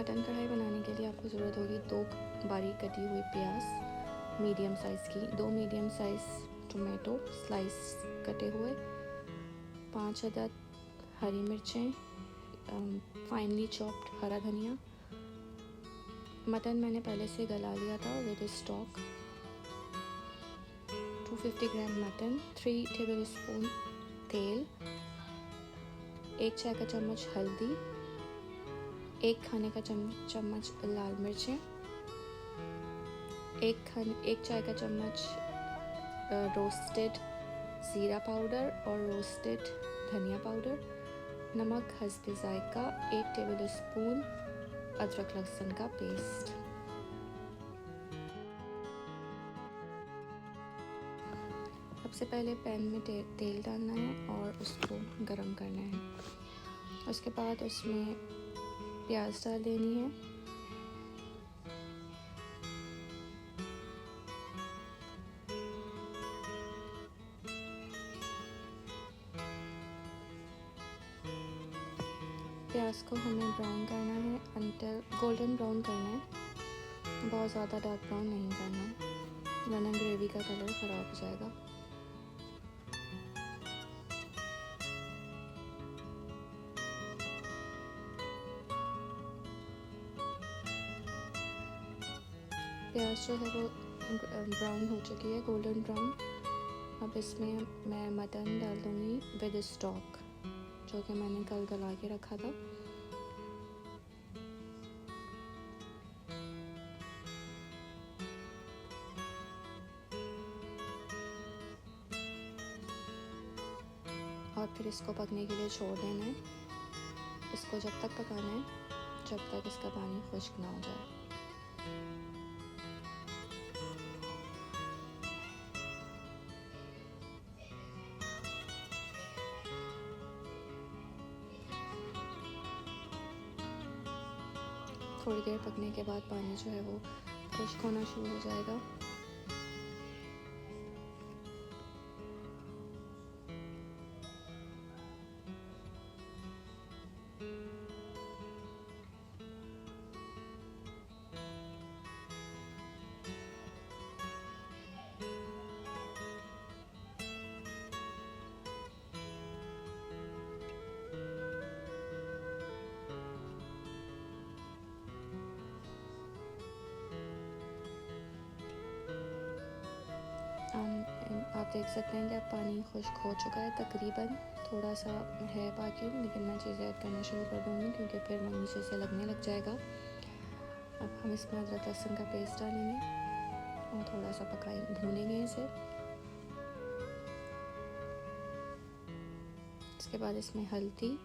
Mutton कढ़ाई बनाने के लिए आपको ज़रूरत होगी 2 बारीक कटी हुई प्याज मीडियम साइज़ की, 2 मीडियम साइज़ टोमेटो स्लाइस कटे हुए, 5 अदद हरी मिर्चें, फाइनली चॉप्ड हरा धनिया। मटन मैंने पहले से गला लिया था with stock. 250 gram mutton, 3 table spoon तेल, 1 चाय का चम्मच हल्दी, 1 खाने का चम्मच लाल मिर्चें, 1 चाय का चम्मच रोस्टेड ज़ीरा पाउडर और रोस्टेड धनिया पाउडर, नमक हस्बे जायका, 1 टेबल स्पून अदरक लहसुन का पेस्ट। सबसे पहले पैन में तेल डालना है और उसको गरम करना है। उसके बाद उसमें प्याज डाल देनी है, प्याज को हमें ब्राउन करना है अंटिल गोल्डन ब्राउन करना है, बहुत ज़्यादा डार्क ब्राउन नहीं करना वरना ग्रेवी का कलर ख़राब हो जाएगा। प्याज जो है वो ब्राउन हो चुकी है, गोल्डन ब्राउन। अब इसमें मैं मटन डाल दूँगी विद स्टॉक जो कि मैंने कल गला के रखा था। और फिर इसको पकने के लिए छोड़ देना है। इसको जब तक पकाना है जब तक इसका पानी खुश्क ना हो जाए। थोड़ी देर पकने के बाद पानी जो है वो खुश्क होना शुरू हो जाएगा। आप देख सकते हैं कि अब पानी खुश्क हो चुका है तकरीबन, थोड़ा सा है बाकी, लेकिन मैं चीज़ें ऐड करना शुरू कर दूँगी क्योंकि फिर वो नीचे से लगने लग जाएगा। अब हम इसमें अदरक लहसुन का पेस्ट डालेंगे और थोड़ा सा भूनेंगे इसे। इसके बाद इसमें हल्दी,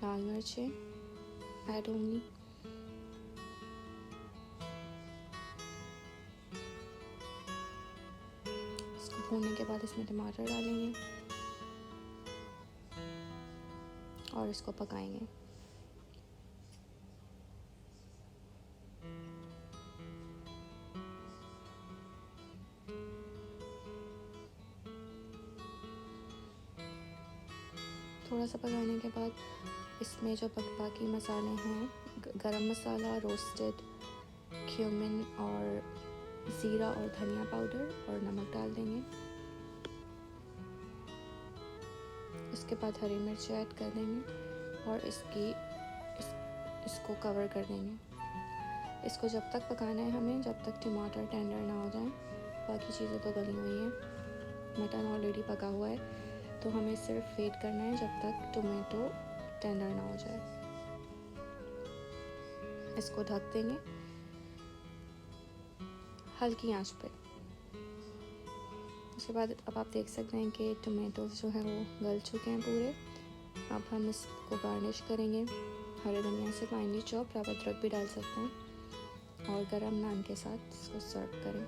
लाल मिर्चें ऐड होंगी, भूनने के बाद इसमें टमाटर डालेंगे और इसको पकाएंगे। थोड़ा सा पकाने के बाद इसमें जो बाकी मसाले हैं, गरम मसाला, रोस्टेड क्यूमिन और ज़ीरा और धनिया पाउडर और नमक डाल देंगे। इसके बाद हरी मिर्च ऐड कर देंगे और इसको कवर कर देंगे। इसको जब तक पकाना है हमें जब तक टमाटर टेंडर ना हो जाए। बाकी चीज़ें तो गली हुई हैं, मटन ऑलरेडी पका हुआ है, तो हमें सिर्फ वेट करना है जब तक टोमेटो टेंडर ना हो जाए। इसको ढक देंगे हल्की आंच पे। उसके बाद अब आप देख सकते हैं कि टोमेटोज़ जो हैं वो गल चुके हैं पूरे। अब हम इसको गार्निश करेंगे हरे धनिया से, फाइनली चॉप्ड। आप अदरक भी डाल सकते हैं और गरम नान के साथ इसको सर्व करें।